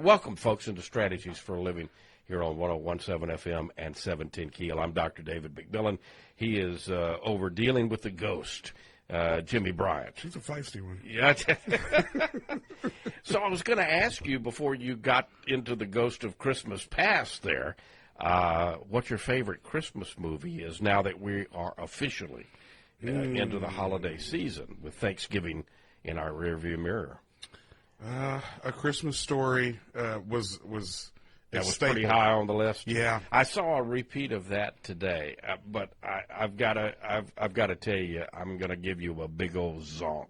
Welcome, folks, into Strategies for a Living here on 101.7 FM and 710 Keel. I'm Dr. David McMillan. He is over dealing with the ghost, Jimmy Bryant. He's a feisty one. Yeah. So I was going to ask you before you got into the Ghost of Christmas Past there, what your favorite Christmas movie is now that we are officially into the holiday season with Thanksgiving in our rearview mirror. A Christmas Story was that was pretty high on the list. Yeah, I saw a repeat of that today, but I've got to tell you, I'm going to give you a big old zonk.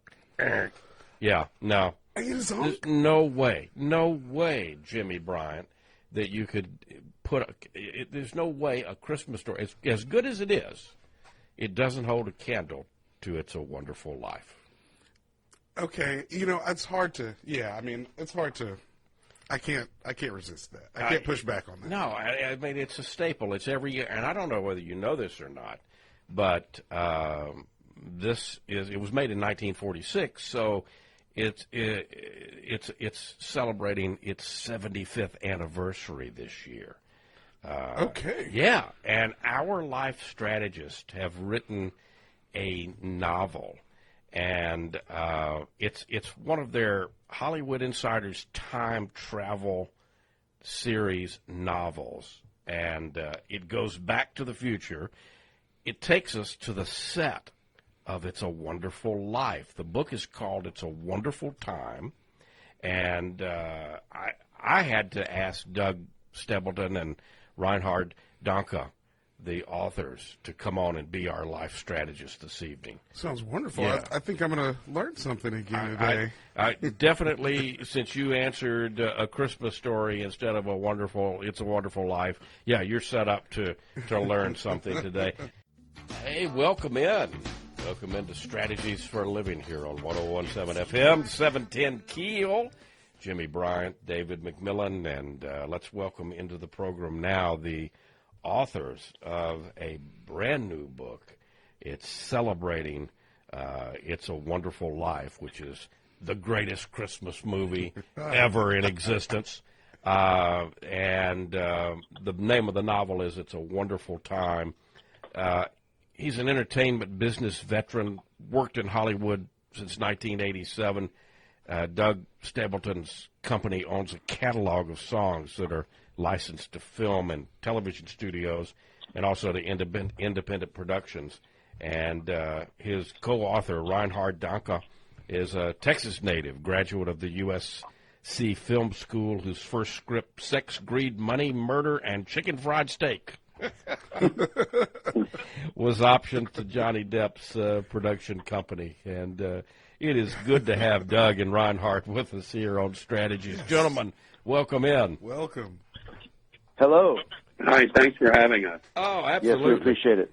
Yeah, no, there's no way, Jimmy Bryant, that you could put. There's no way a Christmas Story, as good as it is, it doesn't hold a candle to It's a Wonderful Life. Okay, it's hard to. Yeah, I mean, it's hard to. I can't resist that. I can't push back on that. No, I mean it's a staple. It's every year, and I don't know whether you know this or not, but it was made in 1946, so it's celebrating its 75th anniversary this year. Okay. Yeah, and our life strategists have written a novel. And it's one of their Hollywood Insider's time travel series novels, and it goes back to the future. It takes us to the set of It's a Wonderful Life. The book is called It's a Wonderful Time, and I had to ask Doug Stebleton and Reinhard, Denke, the authors, to come on and be our life strategist this evening. Sounds wonderful. Yeah. I think I'm going to learn something again today. I definitely, since you answered A Christmas Story instead of It's a Wonderful Life, yeah, you're set up to learn something today. Hey, welcome in. Welcome into Strategies for a Living here on 101.7 FM, 710 Keel. Jimmy Bryant, David McMillan, and let's welcome into the program now the authors of a brand new book. It's celebrating It's a Wonderful Life, which is the greatest Christmas movie ever in existence. And the name of the novel is It's a Wonderful Time. He's an entertainment business veteran, worked in Hollywood since 1987. Doug Stebleton's company owns a catalog of songs that are licensed to film and television studios and also to independent productions. And his co-author, Reinhard Denke, is a Texas native, graduate of the USC Film School, whose first script, Sex, Greed, Money, Murder, and Chicken Fried Steak, was optioned to Johnny Depp's production company. And it is good to have Doug and Reinhard with us here on Strategies. Yes. Gentlemen, welcome in. Welcome. Hello. Hi, thanks for having us. Oh, absolutely. Yes, we appreciate it.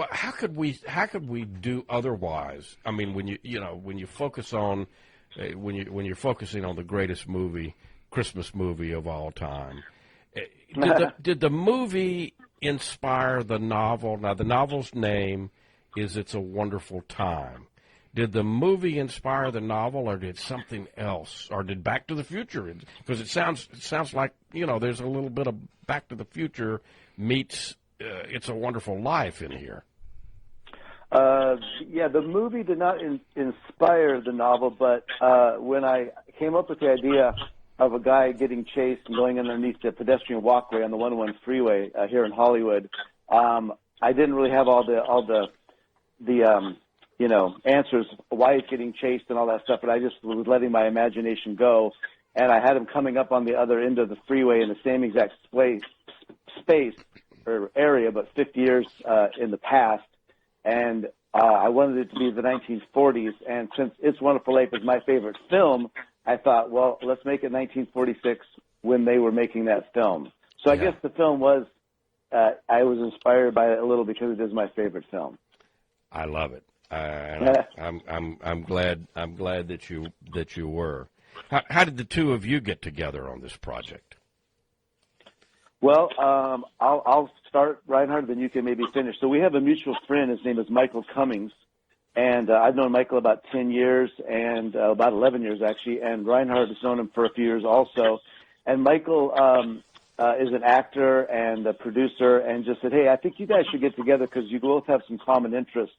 How could we do otherwise? I mean, when you focus on when you're focusing on the greatest Christmas movie of all time, did the movie inspire the novel? Now, the novel's name is It's a Wonderful Time. Did the movie inspire the novel, or did something else, or did Back to the Future? Because it sounds like there's a little bit of Back to the Future meets It's a Wonderful Life in here. Yeah, the movie did not inspire the novel, but when I came up with the idea of a guy getting chased and going underneath the pedestrian walkway on the 101 freeway here in Hollywood, I didn't really have all the answers why he's getting chased and all that stuff, but I just was letting my imagination go, and I had him coming up on the other end of the freeway in the same exact space or area, but 50 years in the past, and I wanted it to be the 1940s, and since It's Wonderful Life is my favorite film, I thought, well, let's make it 1946 when they were making that film. So I guess the film was, I was inspired by it a little because it is my favorite film. I love it. I'm glad that you were. How did the two of you get together on this project? Well, I'll start, Reinhard, then you can maybe finish. So we have a mutual friend. His name is Michael Cummings, and I've known Michael about 10 years and about 11 years, actually, and Reinhard has known him for a few years also. And Michael is an actor and a producer, and just said, "Hey, I think you guys should get together because you both have some common interests.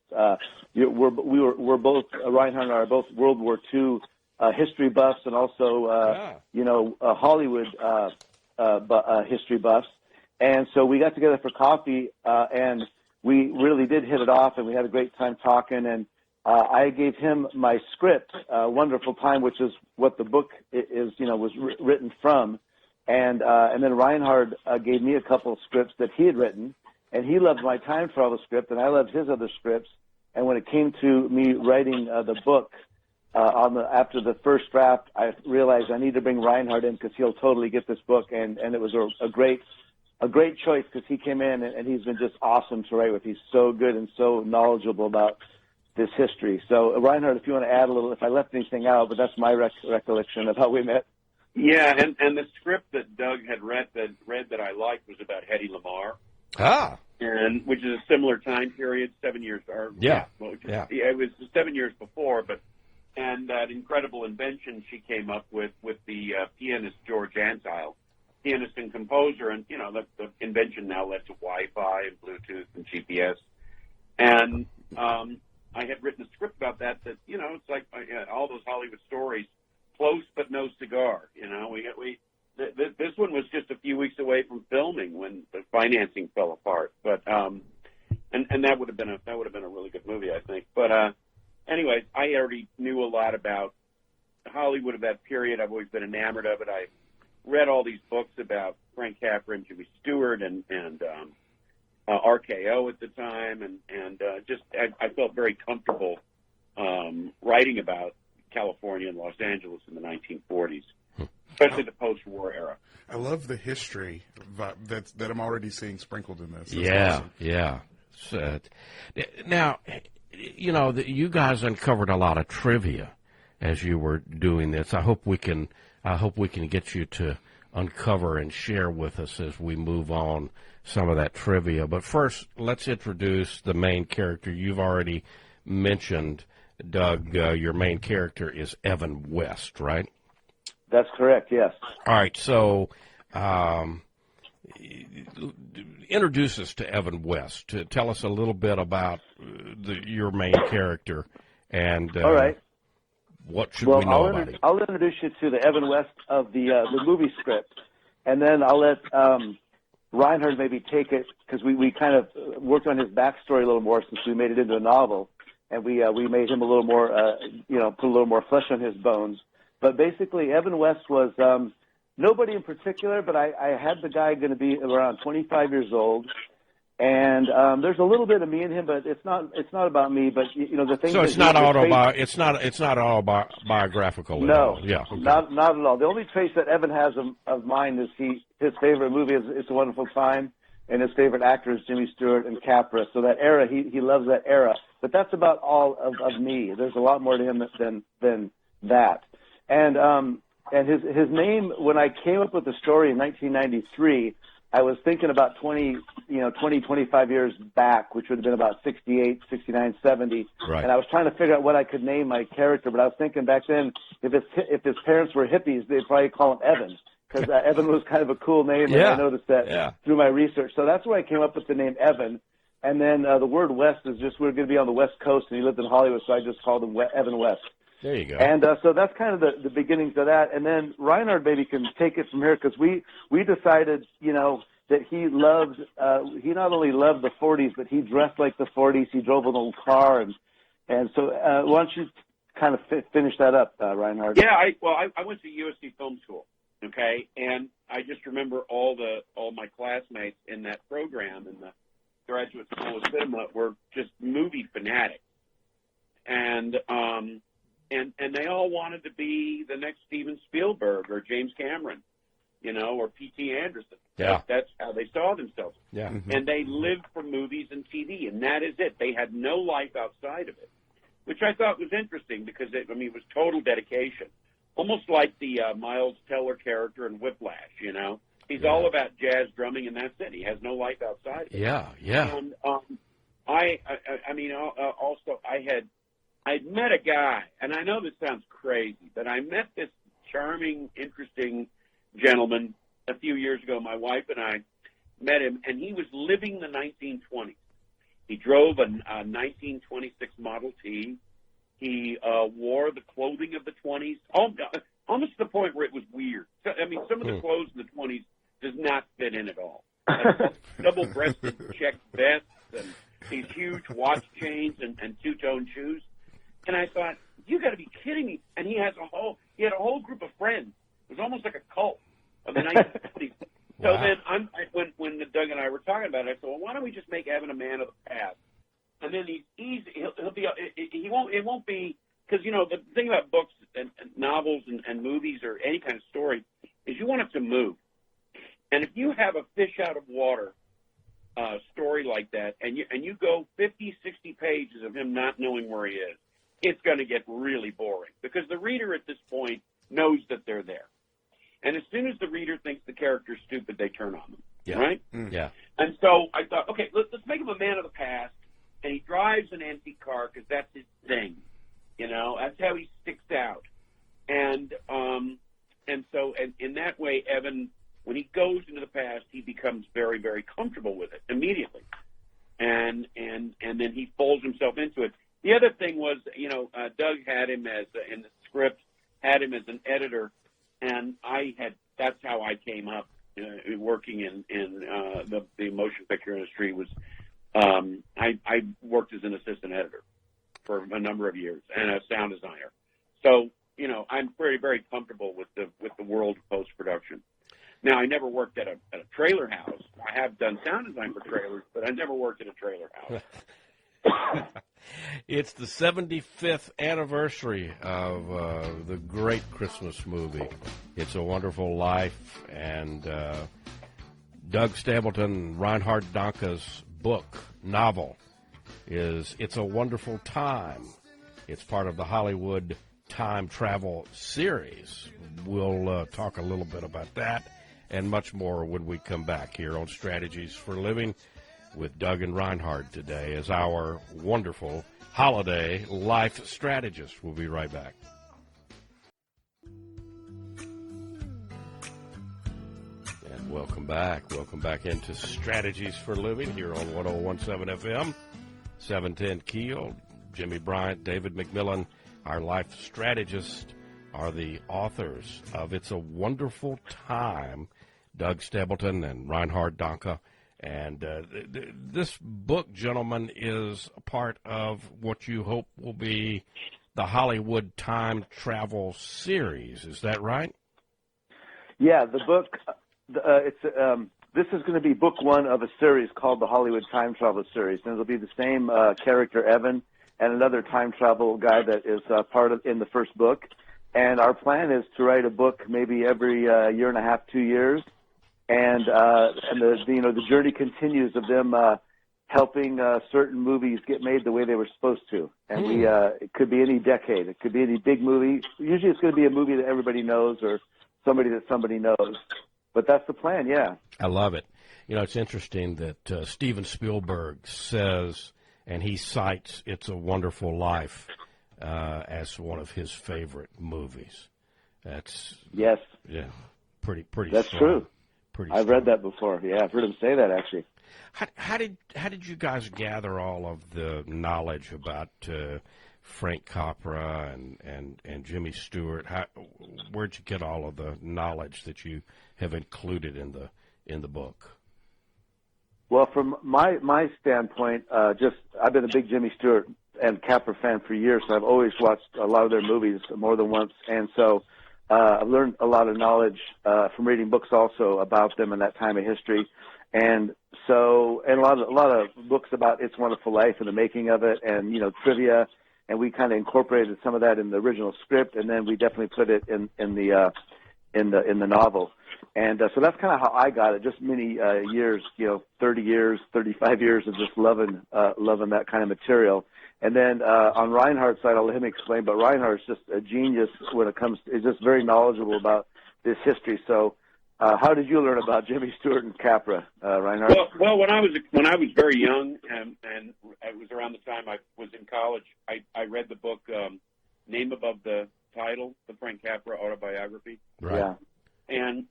We're both Reinhard and I are both World War II history buffs, and also Hollywood history buffs. And so we got together for coffee, and we really did hit it off, and we had a great time talking. And I gave him my script, Wonderful Time, which is what the book was written from. And then Reinhard gave me a couple of scripts that he had written, and he loved my time travel script, and I loved his other scripts. And when it came to me writing the book, after the first draft, I realized I need to bring Reinhard in because he'll totally get this book, and it was a great choice because he came in and he's been just awesome to write with. He's so good and so knowledgeable about this history. So Reinhard, if you want to add a little, if I left anything out, but that's my recollection of how we met. Yeah, and the script that Doug had read that I liked was about Hedy Lamarr. And which is a similar time period, 7 years. It was 7 years before, and that incredible invention she came up with the pianist George Antheil, pianist and composer, and the invention now led to Wi-Fi and Bluetooth and GPS. And I had written a script about that. It's like all those Hollywood stories. Close but no cigar. This one was just a few weeks away from filming when the financing fell apart. But and that would have been a really good movie, I think. But anyways, I already knew a lot about Hollywood of that period. I've always been enamored of it. I read all these books about Frank Capra and Jimmy Stewart and RKO at the time, and I felt very comfortable writing about California and Los Angeles in the 1940s, especially the post-war era. I love the history that I'm already seeing sprinkled in this. That's awesome. So, now, you guys uncovered a lot of trivia as you were doing this. I hope we can get you to uncover and share with us as we move on some of that trivia. But first, let's introduce the main character. You've already mentioned, Doug, your main character is Evan West, right? That's correct, yes. All right, so introduce us to Evan West. Tell us a little bit about your main character and all right. What should we know about him? I'll introduce you to the Evan West of the movie script, and then I'll let Reinhard maybe take it because we kind of worked on his backstory a little more since we made it into a novel. And we made him a little more, put a little more flesh on his bones. But basically, Evan West was nobody in particular, but I had the guy going to be around 25 years old, and there's a little bit of me in him, but it's not about me. But the thing. So it's not it's not autobiographical. No, at all. Yeah, okay. not at all. The only trace that Evan has of mine is his favorite movie is It's a Wonderful Time. And his favorite actor is Jimmy Stewart and Capra. So that era, he loves that era. But that's about all of me. There's a lot more to him than that. And his name, when I came up with the story in 1993, I was thinking about 25 years back, which would have been about 68, 69, 70. Right. And I was trying to figure out what I could name my character. But I was thinking back then, if his parents were hippies, they'd probably call him Evan. Because Evan was kind of a cool name, and I noticed that through my research. So that's where I came up with the name Evan. And then the word West is just we're going to be on the West Coast, and he lived in Hollywood, so I just called him Evan West. There you go. And so that's kind of the beginnings of that. And then Reinhard maybe can take it from here because we decided, that he loved, he not only loved the 40s, but he dressed like the 40s. He drove an old car. And so why don't you kind of finish that up, Reinhard? Yeah, I went to USC Film School. Okay, and I just remember all my classmates in that program in the Graduate School of Cinema were just movie fanatics, and they all wanted to be the next Steven Spielberg or James Cameron, or P.T. Anderson. Yeah, that's how they saw themselves. Yeah, and they lived for movies and TV, and that is it. They had no life outside of it, which I thought was interesting because it was total dedication. Almost like the Miles Teller character in Whiplash, He's all about jazz drumming, and that's it. He has no life outside of it. Yeah. And also I'd met a guy, and I know this sounds crazy, but I met this charming, interesting gentleman a few years ago. My wife and I met him, and he was living the 1920s. He drove a 1926 Model T. He wore the clothing of the 20s, almost to the point where it was weird. So, I mean, some of the clothes in the 20s does not fit in at all. Double-breasted check vests and these huge watch chains and two-tone shoes. And I thought, you got to be kidding me. And he had a whole group of friends. It was almost like a cult of the 1920s. So then when Doug and I were talking about it, I said, well, why don't we just make Evan a man of the past? And then it won't be, because, you know, the thing about books and novels and movies or any kind of story is you want it to move. And if you have a fish out of water story like that, and you go 50, 60 pages of him not knowing where he is, it's going to get really boring, because the reader at this point knows that they're there. And as soon as the reader thinks the character's stupid, they turn on them, right? Mm. Yeah. And so I thought, okay, let's make him a man of the past, and he drives an antique car because that's his thing. You know, that's how he sticks out. And so in that way, Evan, when he goes into the past, he becomes very, very comfortable with it immediately. And then he folds himself into it. The other thing was, you know, Doug had him as, in the script, had him as an editor, and that's how I came up working in the motion picture industry. Was I worked as an assistant editor for a number of years and a sound designer. So, you know, I'm very, very comfortable with the world of post-production. Now, I never worked at a trailer house. I have done sound design for trailers, but I never worked at a trailer house. It's the 75th anniversary of the great Christmas movie, It's a Wonderful Life, and Doug Stebleton, Reinhard Denke's novel, is It's a Wonderful Time. It's part of the Hollywood time travel series. We'll talk a little bit about that and much more when we come back here on Strategies for Living with Doug and Reinhard today as our wonderful holiday life strategist. We'll be right back. And welcome back. Welcome back into Strategies for Living here on 101.7 FM, 710 Keel. Jimmy Bryant, David McMillan, our life strategists, are the authors of It's a Wonderful Time, Doug Stebleton and Reinhard Denke. And this book, gentlemen, is a part of what you hope will be the Hollywood time travel series. Is that right? Yeah, the book, this is going to be book one of a series called the Hollywood Time Travel Series. And it'll be the same character, Evan, and another time travel guy that is part of in the first book. And our plan is to write a book maybe every year and a half, 2 years. And the journey continues of them helping certain movies get made the way they were supposed to. And it could be any decade. It could be any big movie. Usually it's going to be a movie that everybody knows or somebody that somebody knows. But that's the plan, yeah. I love it. You know, it's interesting that Steven Spielberg says, and he cites It's a Wonderful Life as one of his favorite movies. That's pretty. That's strong. True. Pretty I've strong. read that before. Yeah, I've heard him say that actually. How did you guys gather all of the knowledge about Frank Capra and Jimmy Stewart? Where'd you get all of the knowledge that you have included in the book? Well, from my standpoint, I've been a big Jimmy Stewart and Capra fan for years, so I've always watched a lot of their movies more than once, and so I've learned a lot of knowledge from reading books also about them and that time of history, and a lot of books about It's a Wonderful Life and the making of it, and trivia, and we kind of incorporated some of that in the original script, and then we definitely put it in the novel. And so that's kind of how I got it. Just many years, 30 years, 35 years of just loving that kind of material. And then on Reinhard's side, I'll let him explain. But Reinhard's just a genius when it comes. He's just very knowledgeable about this history. So, how did you learn about Jimmy Stewart and Capra, Reinhard? Well, when I was very young, and it was around the time I was in college, I read the book Name Above the Title, the Frank Capra autobiography. Right. Yeah. And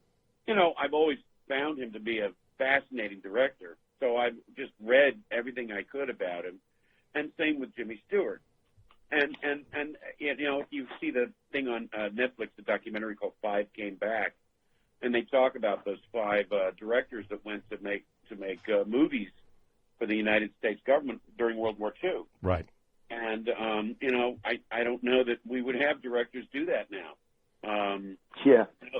I've always found him to be a fascinating director. So I've just read everything I could about him, and same with Jimmy Stewart. And if you see the thing on Netflix, the documentary called Five Came Back, and they talk about those five directors that went to make movies for the United States government during World War II. Right. And I don't know that we would have directors do that now.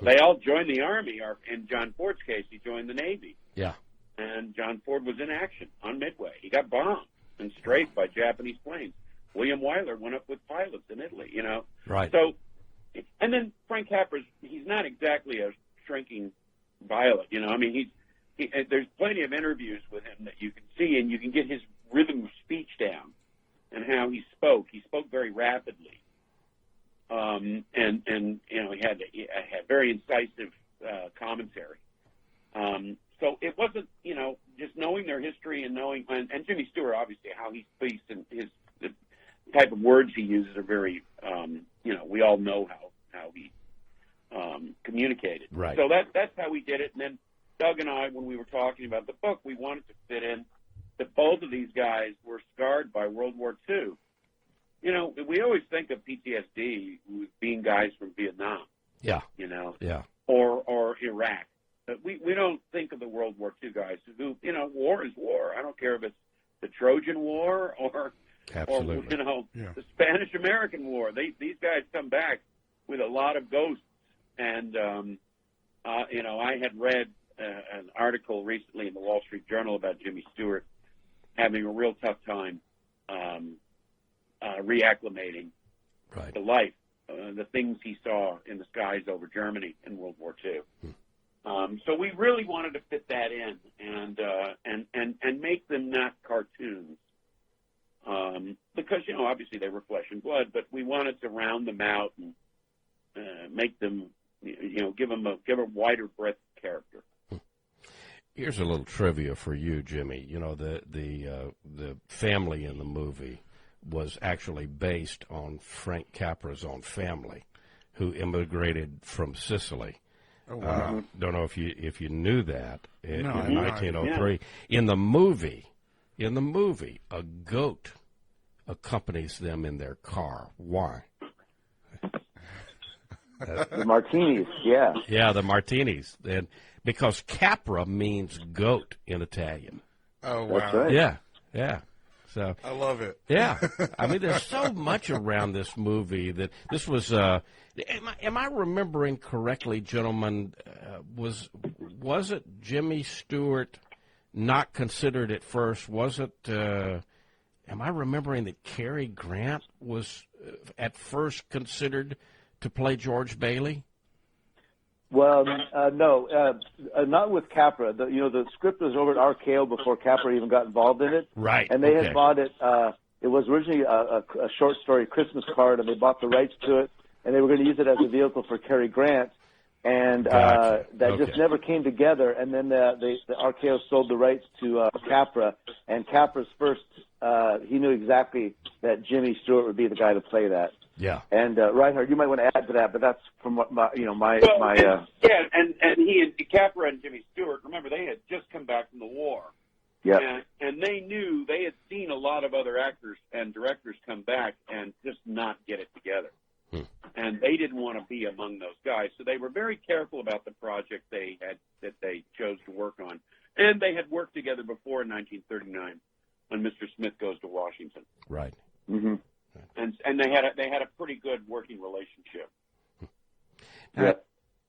They all joined the Army. In John Ford's case, he joined the Navy. Yeah. And John Ford was in action on Midway. He got bombed and strafed by Japanese planes. William Wyler went up with pilots in Italy, Right. So, and then Frank Capra, he's not exactly a shrinking violet, I mean, there's plenty of interviews with him that you can see, and you can get his rhythm of speech down and how he spoke. He spoke very rapidly. And he had very incisive commentary. So it wasn't, just knowing their history and knowing, and Jimmy Stewart, obviously, how he speaks and the type of words he uses are very, we all know how he communicated. Right. So that's how we did it. And then Doug and I, when we were talking about the book, we wanted to fit in that both of these guys were scarred by World War II. We always think of PTSD as being guys from Vietnam. Yeah. Yeah. Or Iraq. But we don't think of the World War II guys who, war is war. I don't care if it's the Trojan War or Absolutely. The Spanish-American War. These guys come back with a lot of ghosts. And, I had read an article recently in the Wall Street Journal about Jimmy Stewart having a real tough time reacclimating to life, the things he saw in the skies over Germany in World War II. So we really wanted to fit that in and make them not cartoons. Because, obviously they were flesh and blood, but we wanted to round them out and make them, give a wider breadth of character. Here's a little trivia for you, Jimmy. The family in the movie was actually based on Frank Capra's own family, who immigrated from Sicily. Oh, wow. Don't know if you knew that in 1903. Yeah. In the movie, a goat accompanies them in their car. Why? The martinis, yeah. Yeah, the martinis. And because Capra means goat in Italian. Oh, wow. That's right. Yeah. So I love it. Yeah. I mean, there's so much around this movie that this was, am I remembering correctly, gentlemen, was it Jimmy Stewart not considered at first? Was it, am I remembering that Cary Grant was at first considered to play George Bailey? Well, no, not with Capra. The script was over at RKO before Capra even got involved in it. Right. And they had bought it. It was originally a short story Christmas card, and they bought the rights to it, and they were going to use it as a vehicle for Cary Grant. And that just never came together. And then the RKO sold the rights to Capra, and Capra's first, he knew exactly that Jimmy Stewart would be the guy to play that. Yeah. And Reinhard, you might want to add to that, but that's from what and he and Capra and Jimmy Stewart, remember, they had just come back from the war. Yeah. And they knew, they had seen a lot of other actors and directors come back and just not get it together. And they didn't want to be among those guys. So they were very careful about the project that they chose to work on. And they had worked together before in 1939 when Mr. Smith Goes to Washington. Right. Mm-hmm. And they had a pretty good working relationship.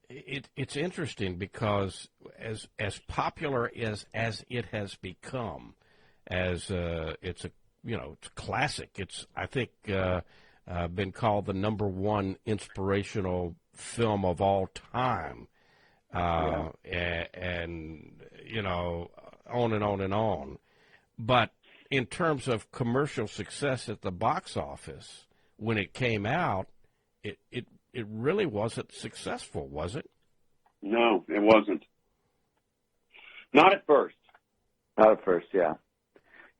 It's interesting because as popular as it has become, it's a classic. It's, I think, been called the #1 inspirational film of all time, and on and on and on. But in terms of commercial success at the box office, when it came out, it really wasn't successful, was it? No, it wasn't. Not at first. Not at first, yeah.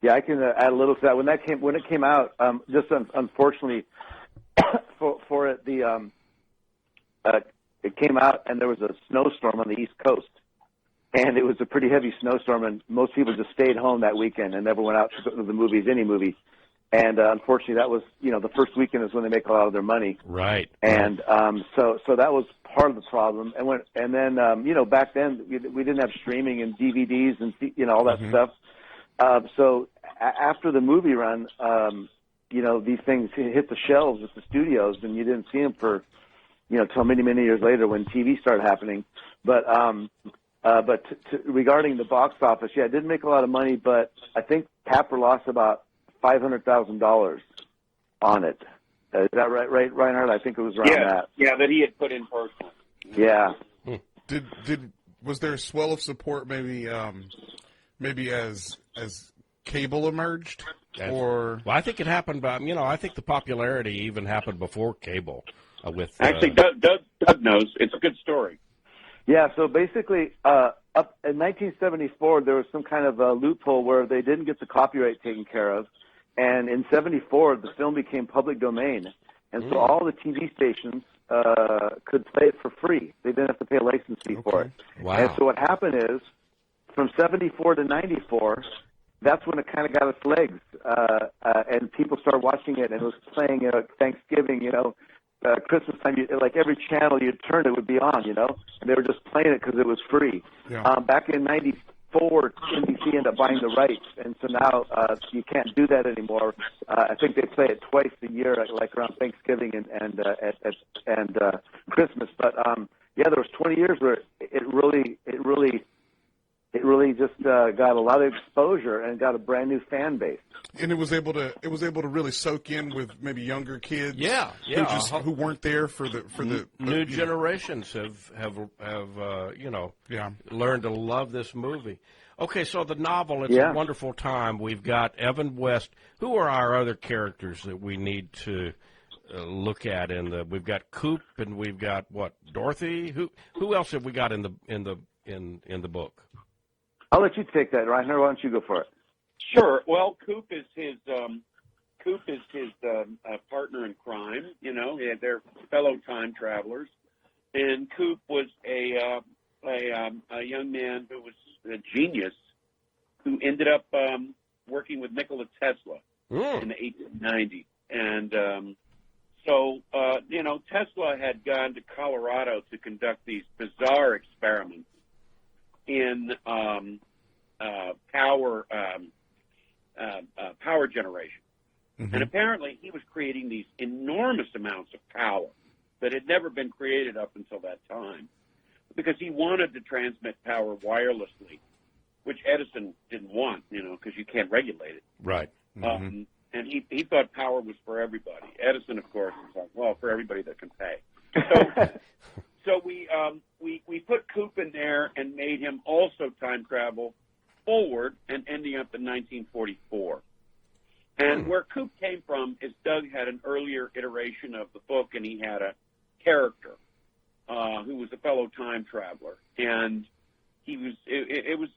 Yeah, I can add a little to that. When it came out, just unfortunately for it, it came out, and there was a snowstorm on the East Coast. And it was a pretty heavy snowstorm, and most people just stayed home that weekend and never went out to go to the movies, any movie. And unfortunately, that was, the first weekend is when they make a lot of their money. Right. And so that was part of the problem. And then back then we didn't have streaming and DVDs and all that stuff. So after the movie run, these things hit the shelves at the studios, and you didn't see them for till many years later when TV started happening. But regarding the box office, it didn't make a lot of money, but I think Capra lost about $500,000 on it. Is that right, Reinhard? I think it was around that. Yeah, that he had put in personally. Yeah. Was there a swell of support maybe as cable emerged? Or I think it happened by I think the popularity even happened before cable. Actually, Doug knows. It's a good story. Yeah, so basically, up in 1974, there was some kind of a loophole where they didn't get the copyright taken care of, and in '74, the film became public domain, and so all the TV stations could play it for free. They didn't have to pay a license fee for it. Wow. And so what happened is, from '74 to '94, that's when it kind of got its legs, and people started watching it, and it was playing at Thanksgiving, Christmas time, like every channel you'd turn, it would be on, and they were just playing it because it was free. Yeah. Back in '94, NBC ended up buying the rights, and so now you can't do that anymore. I think they play it twice a year, like around Thanksgiving and Christmas. But there was 20 years where it really just got a lot of exposure and got a brand new fan base. And it was able to really soak in with maybe younger kids. Yeah. Who weren't there for the new generations have learned to love this movie. Okay, so the novel, It's a Wonderful Time. We've got Evan West. Who are our other characters that we need to look at we've got Coop, and we've got Dorothy? Who else have we got in the book? I'll let you take that, Reinhard. Why don't you go for it? Sure. Well, Coop is his partner in crime. They're fellow time travelers, and Coop was a young man who was a genius who ended up working with Nikola Tesla in the 1890s. And so Tesla had gone to Colorado to conduct these bizarre experiments in power generation. Mm-hmm. And apparently he was creating these enormous amounts of power that had never been created up until that time, because he wanted to transmit power wirelessly, which Edison didn't want, because you can't regulate it. Right. Mm-hmm. And he thought power was for everybody. Edison, of course, was like, well, for everybody that can pay. So we put Coop in there and made him also time travel forward and ending up in 1944. And where Coop came from is Doug had an earlier iteration of the book, and he had a character who was a fellow time traveler, and it was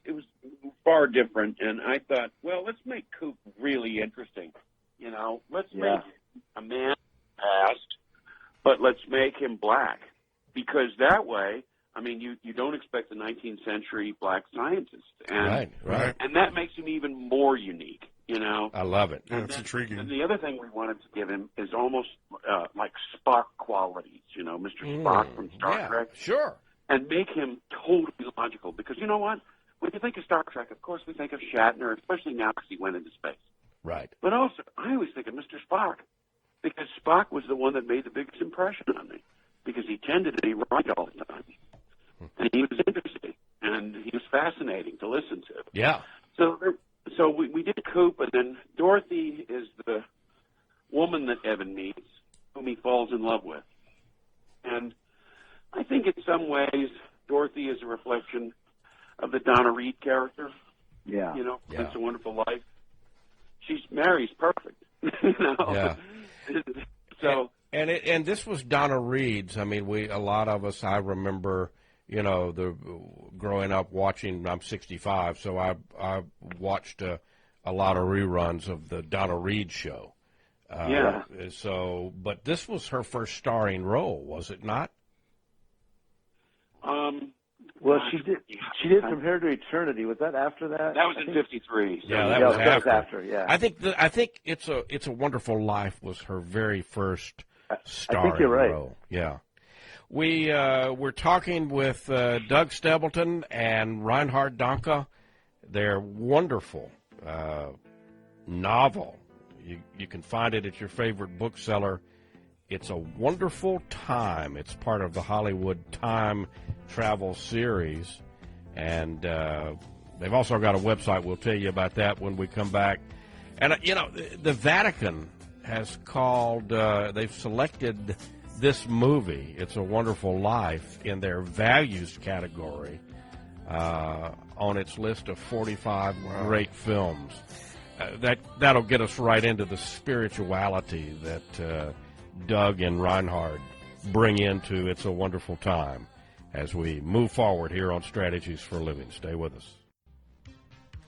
far different. And I thought, well, let's make Coop really interesting. Let's make a man past, but let's make him black. Because that way, you don't expect a 19th century black scientist. And, right. And that makes him even more unique, I love it. Yeah, it's intriguing. And the other thing we wanted to give him is almost like Spock qualities, Mr. Spock from Star Trek. Sure. And make him totally logical. Because you know what? When you think of Star Trek, of course we think of Shatner, especially now because he went into space. Right. But also, I always think of Mr. Spock, because Spock was the one that made the biggest impression on me. Because he tended to be right all the time. And he was interesting, and he was fascinating to listen to. Yeah. So we did Coop, and then Dorothy is the woman that Evan meets, whom he falls in love with. And I think in some ways, Dorothy is a reflection of the Donna Reed character. Yeah. It's a Wonderful Life. Mary's perfect. Yeah. So... And this was Donna Reed's. A lot of us, I remember, growing up watching. I'm 65, so I watched a lot of reruns of the Donna Reed show. But this was her first starring role, was it not? Well, she did From Here to Eternity. Was that after that? That was in '53. Yeah, that was after. Yeah. I think It's a Wonderful Life was her very first starring I think you're right. role. Yeah. We're talking with Doug Stebleton and Reinhard Denke. Their wonderful novel. You can find it at your favorite bookseller. It's a Wonderful Time. It's part of the Hollywood Time Travel series. And they've also got a website. We'll tell you about that when we come back. And, the Vatican has called, they've selected this movie, It's a Wonderful Life, in their values category on its list of 45 great films. That'll get us right into the spirituality that Doug and Reinhard bring into It's a Wonderful Time as we move forward here on Strategies for Living. Stay with us.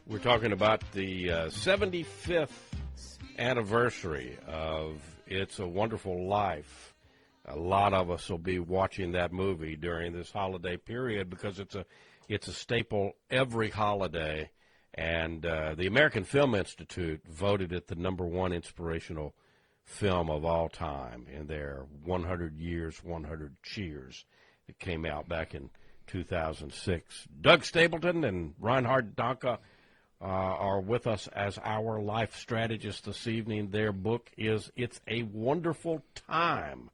We're talking about the 75th anniversary of It's a Wonderful Life. A lot of us will be watching that movie during this holiday period because it's a staple every holiday. And the American Film Institute voted it the #1 inspirational film of all time in their 100 Years, 100 Cheers. It came out back in 2006. Doug Stebleton and Reinhard Denke are with us as our life strategists this evening. Their book is It's a Wonderful Time,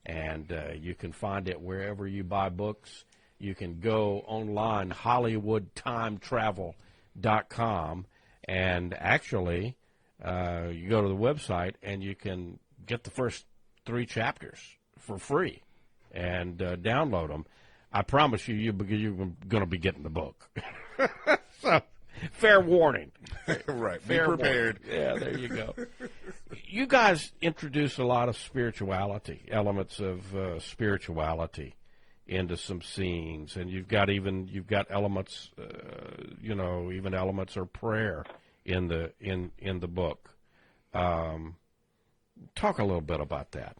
and you can find it wherever you buy books. You can go online, HollywoodTimeTravel.com, and actually you go to the website and you can get the first 3 chapters for free and download them. I promise you're going to be getting the book. So, fair warning. Right. Fair be prepared. Warning. Yeah, there you go. You guys introduce a lot of spirituality, elements of spirituality into some scenes, and you've got elements, even elements of prayer in the book. Talk a little bit about that.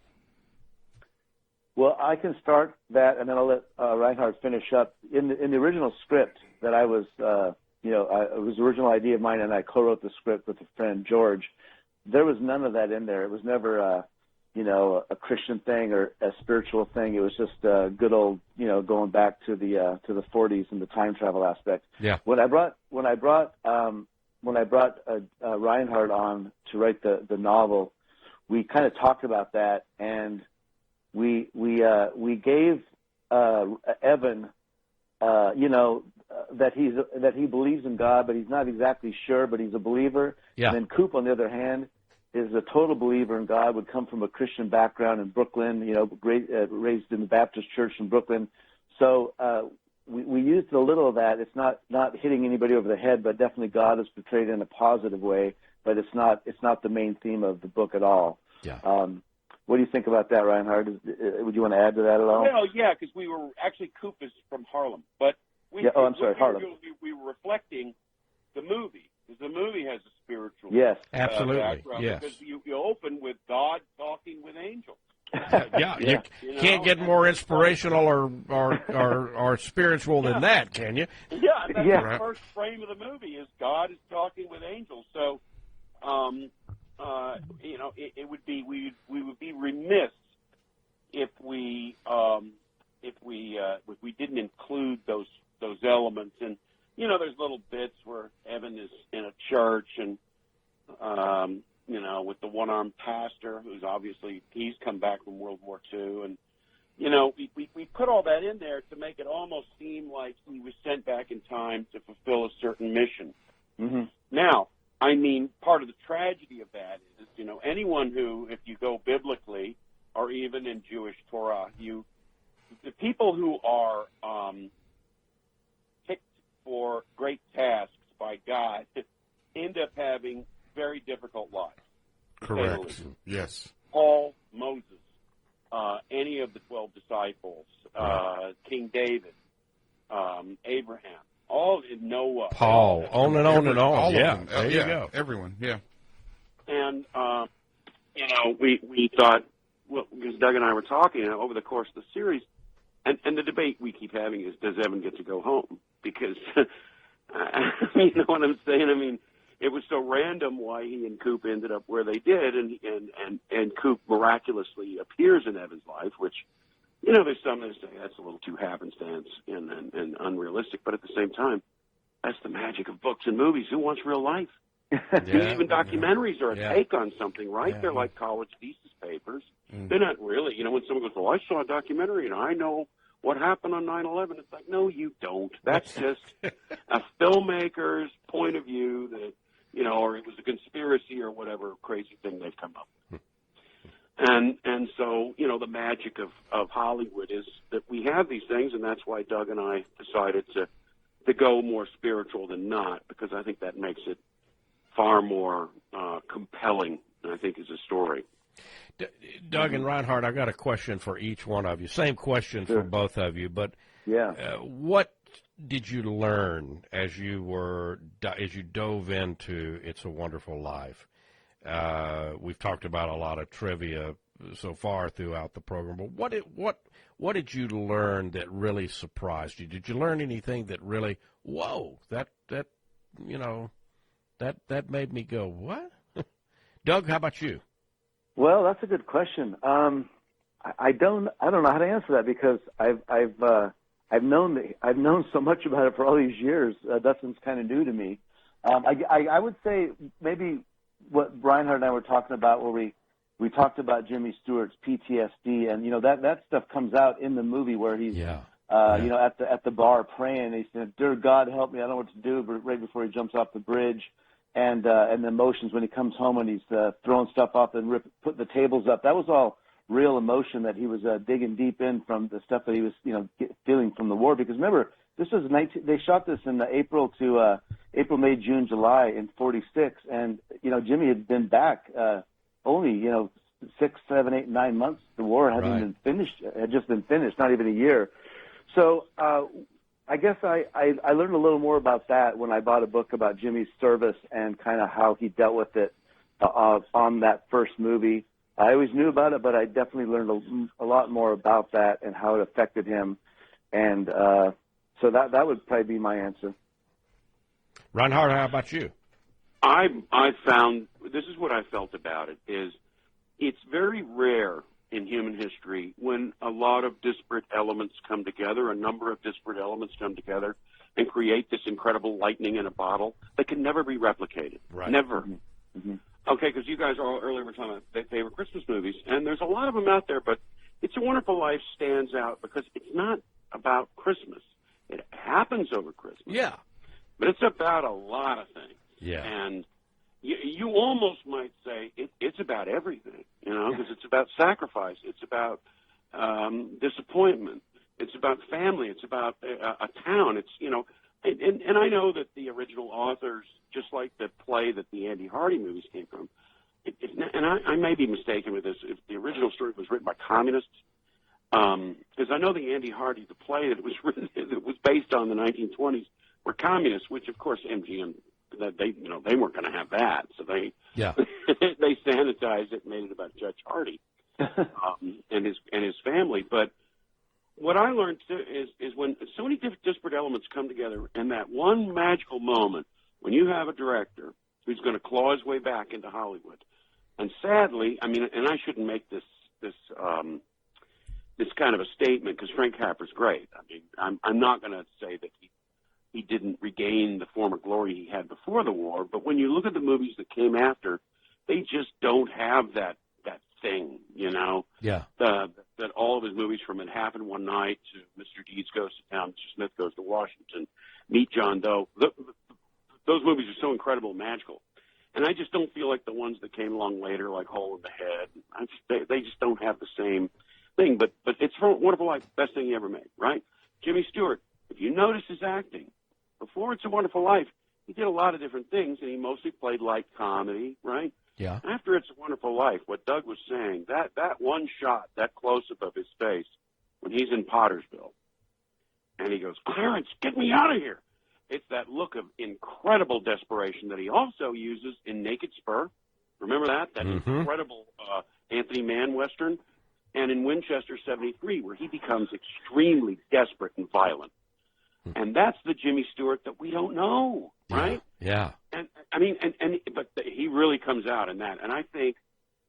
Well, I can start that, and then I'll let Reinhard finish up. In the original script that I was, it was an original idea of mine, and I co-wrote the script with a friend, George. There was none of that in there. It was never, a Christian thing or a spiritual thing. It was just good old, going back to the 40s and the time travel aspect. Yeah. When I brought Reinhard on to write the novel, we kind of talked about that, and we gave Evan, that he believes in God, but he's not exactly sure, but he's a believer. Yeah. And then Coop, on the other hand, is a total believer in God, would come from a Christian background in Brooklyn, raised in the Baptist church in Brooklyn. So we used a little of that. It's not hitting anybody over the head, but definitely God is portrayed in a positive way, but it's not the main theme of the book at all. Yeah. What do you think about that, Reinhard? Would you want to add to that at all? Well, yeah, because we were actually Coop is from Harlem, but Harlem. We were reflecting the movie because the movie has a spiritual absolutely background. Yes, because you open with God talking with angels. You can't get more inspirational or spiritual than that, can you? Yeah, and that's the first frame of the movie is God is talking with angels. So, it would be we would be remiss if we didn't include those elements. And there's little bits where Evan is in a church and with the one-armed pastor who's obviously he's come back from World War II, and we put all that in there to make it almost seem like he was sent back in time to fulfill a certain mission. Mm-hmm. Now, I mean, part of the tragedy of that is, anyone who, if you go biblically, or even in Jewish Torah, the people who are picked for great tasks by God end up having very difficult lives. Correct. Yes. Paul, Moses, any of the 12 disciples, King David, Abraham, all in Noah, Paul, on and on and on. All yeah, of them. there you go. Everyone. Yeah. And we thought, well, because Doug and I were talking over the course of the series, And the debate we keep having is, does Evan get to go home? Because, you know what I'm saying? I mean, it was so random why he and Coop ended up where they did, and Coop miraculously appears in Evan's life, which, you know, there's some that say that's a little too happenstance and unrealistic, but at the same time, that's the magic of books and movies. Who wants real life? Even documentaries are a take on something, right? Yeah. They're like college thesis papers. They're not really. You know, when someone goes, well, I saw a documentary and I know what happened on 9/11, it's like, no, you don't. That's just a filmmaker's point of view that, you know, or it was a conspiracy or whatever crazy thing they've come up with. And so, you know, the magic of Hollywood is that we have these things, and that's why Doug and I decided to go more spiritual than not, because I think that makes it far more compelling, I think, as a story. Doug and Reinhard, I got a question for each one of you. Same question for both of you, but what did you learn as you dove into It's a Wonderful Life? We've talked about a lot of trivia so far throughout the program, but what did you learn that really surprised you? Did you learn anything that really, whoa, that you know, that made me go, what? Doug, how about you? Well, that's a good question. I don't know how to answer that, because I've known so much about it for all these years. Dustin's kind of new to me. I would say maybe what Reinhard and I were talking about, where we talked about Jimmy Stewart's PTSD, and you know that stuff comes out in the movie where he's you know, at the bar praying. He said, "Dear God, help me! I don't know what to do." But right before he jumps off the bridge, and the emotions when he comes home and he's throwing stuff up and putting the tables up. That was all real emotion that he was digging deep in from the stuff that he was, you know, feeling from the war. Because remember, this was they shot this in April, May, June, July in '46, and you know, Jimmy had been back only, you know, 6, 7, 8, 9 months. The war hadn't been finished; had just been finished, not even a year. So I guess I learned a little more about that when I bought a book about Jimmy's service and kind of how he dealt with it on that first movie. I always knew about it, but I definitely learned a lot more about that and how it affected him. And so that would probably be my answer. Reinhard, how about you? I found, this is what I felt about it, is it's very rare in human history when a lot of disparate elements come together, a number of disparate elements come together and create this incredible lightning in a bottle that can never be replicated. Right. Never. Mm-hmm. Okay, because you guys all earlier were talking about their favorite Christmas movies, and there's a lot of them out there, but It's a Wonderful Life stands out because it's not about Christmas. It happens over Christmas. Yeah. But it's about a lot of things. Yeah. And you almost might say it's about everything, you know, because it's about sacrifice. It's about disappointment. It's about family. It's about a town. It's, you know, and I know that the original authors, just like the play that the Andy Hardy movies came from, and I may be mistaken with this, if the original story was written by communists, because I know the Andy Hardy, the play that was written, that was based on the 1920s, were communists, which of course MGM, that they weren't going to have that, so they they sanitized it and made it about Judge Hardy and his family. But what I learned too is when so many disparate elements come together, in that one magical moment when you have a director who's going to claw his way back into Hollywood, and sadly, I mean, and I shouldn't make this kind of a statement because Frank Capra's great. I mean, I'm not going to say that he didn't regain the former glory he had before the war, but when you look at the movies that came after, they just don't have that thing, you know? Yeah. That all of his movies, from It Happened One Night to Mr. Deeds Goes to Town, Mr. Smith Goes to Washington, Meet John Doe, those movies are so incredible and magical. And I just don't feel like the ones that came along later, like Hole in the Head, they just don't have the same thing. But it's a Wonderful Life, best thing he ever made, right? Jimmy Stewart, if you notice his acting, before It's a Wonderful Life, he did a lot of different things, and he mostly played light comedy, right? Yeah. After It's a Wonderful Life, what Doug was saying, that one shot, that close-up of his face, when he's in Pottersville, and he goes, Clarence, get me out of here. It's that look of incredible desperation that he also uses in Naked Spur. Remember that? That incredible Anthony Mann Western. and in Winchester 73, where he becomes extremely desperate and violent. And that's the Jimmy Stewart that we don't know, right? Yeah. And I mean, but he really comes out in that. And I think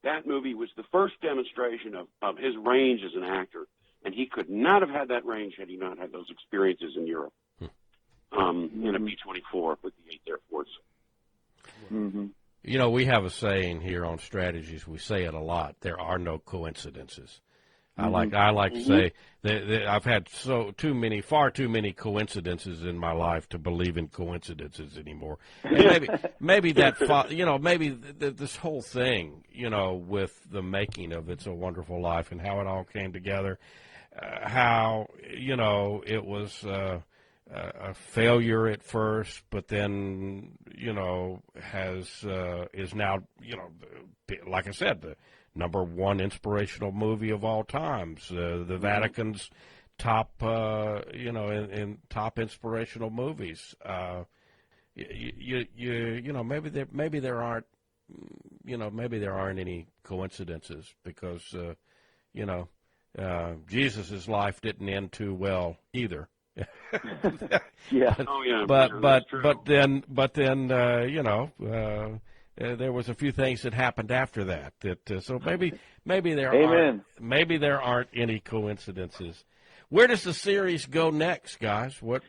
that movie was the first demonstration of his range as an actor. And he could not have had that range had he not had those experiences in Europe, in a B-24 with the 8th Air Force. Mm-hmm. You know, we have a saying here on Strategies. We say it a lot. There are no coincidences. I like to say that I've had far too many coincidences in my life to believe in coincidences anymore. And maybe this whole thing, you know, with the making of It's a Wonderful Life and how it all came together, how, you know, it was a failure at first, but then, you know, is now, you know, like I said, the number one inspirational movie of all times. The Vatican's top, in top inspirational movies. You know, maybe there aren't any coincidences because, you know, Jesus' life didn't end too well either. Yeah. But then, you know. There was a few things that happened after that. So maybe there aren't any coincidences. Where does the series go next, guys? What?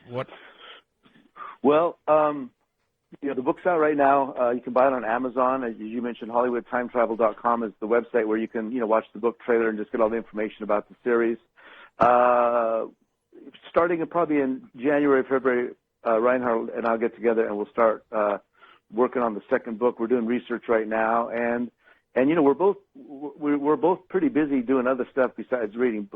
Well, you know, the book's out right now. You can buy it on Amazon. As you mentioned, HollywoodTimeTravel.com is the website where you can, you know, watch the book trailer and just get all the information about the series. Starting probably in January, February, Reinhard and I'll get together and we'll start working on the second book. We're doing research right now, and you know, we're both pretty busy doing other stuff besides writing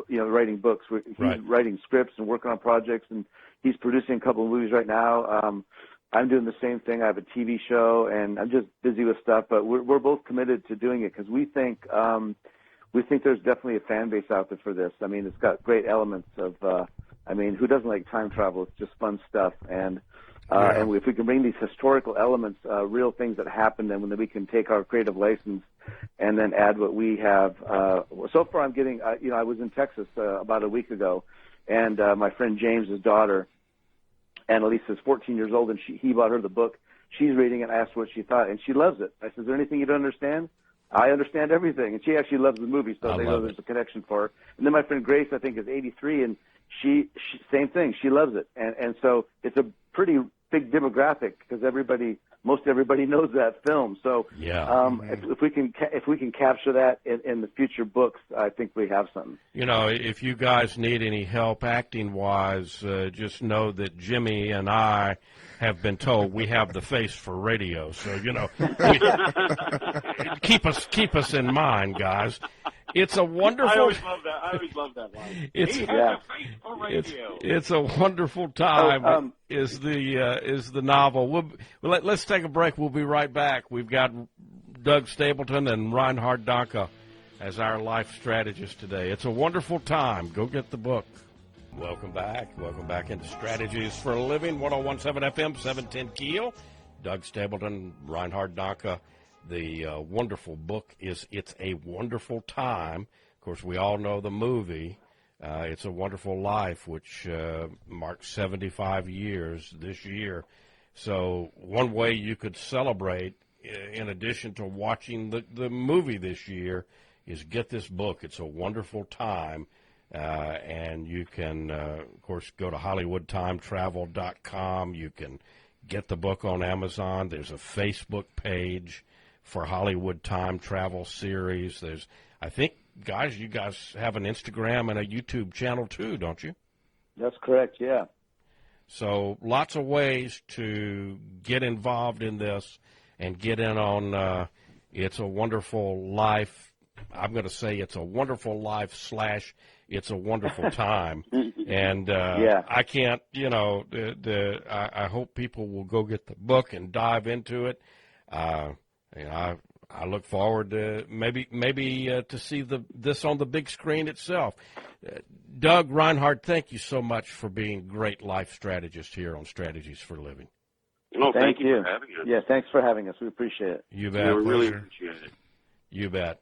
books. He's writing scripts and working on projects, and he's producing a couple of movies right now. I'm doing the same thing. I have a TV show, and I'm just busy with stuff. But we're both committed to doing it because we think there's definitely a fan base out there for this. I mean, it's got great elements of. I mean, who doesn't like time travel? It's just fun stuff, and if we can bring these historical elements, real things that happened, and then we can take our creative license and then add what we have. So far, I'm getting. You know, I was in Texas about a week ago, and my friend James's daughter, Annalise, is 14 years old, and he bought her the book. She's reading it. I asked what she thought, and she loves it. I said, "Is there anything you don't understand?" I understand everything, and she actually loves the movie, so they know there's a connection for her. And then my friend Grace, I think, is 83, and she same thing. She loves it, and so it's a pretty big demographic because most everybody knows that film. So if we can capture that in the future books, I think we have something. You know, if you guys need any help acting wise, just know that Jimmy and I have been told we have the face for radio. So you know, keep us in mind, guys. It's a wonderful. I always love that line. It's a wonderful time. Is the novel? Let's take a break. We'll be right back. We've got Doug Stebleton and Reinhard Denke as our life strategist today. It's a wonderful time. Go get the book. Welcome back. Welcome back into Strategies for a Living. 101.7 FM, 710 Keel. Doug Stebleton, Reinhard Denke. The wonderful book is It's a Wonderful Time. Of course, we all know the movie, It's a Wonderful Life, which marks 75 years this year. So one way you could celebrate, in addition to watching the movie this year, is get this book. It's a Wonderful Time. And you can, of course, go to HollywoodTimeTravel.com. You can get the book on Amazon. There's a Facebook page for Hollywood Time Travel Series. I think, guys, you guys have an Instagram and a YouTube channel too, don't you? That's correct, yeah. So lots of ways to get involved in this and get in on It's a Wonderful Life. I'm going to say It's a Wonderful Life / It's a Wonderful Time. And I can't, you know, I hope people will go get the book and dive into it. You know, I look forward to maybe to see this on the big screen itself. Doug, Reinhard, thank you so much for being great life strategists here on Strategies for Living. Well, thank you for having us. Yeah, thanks for having us. We appreciate it. You bet. We really appreciate it. You bet.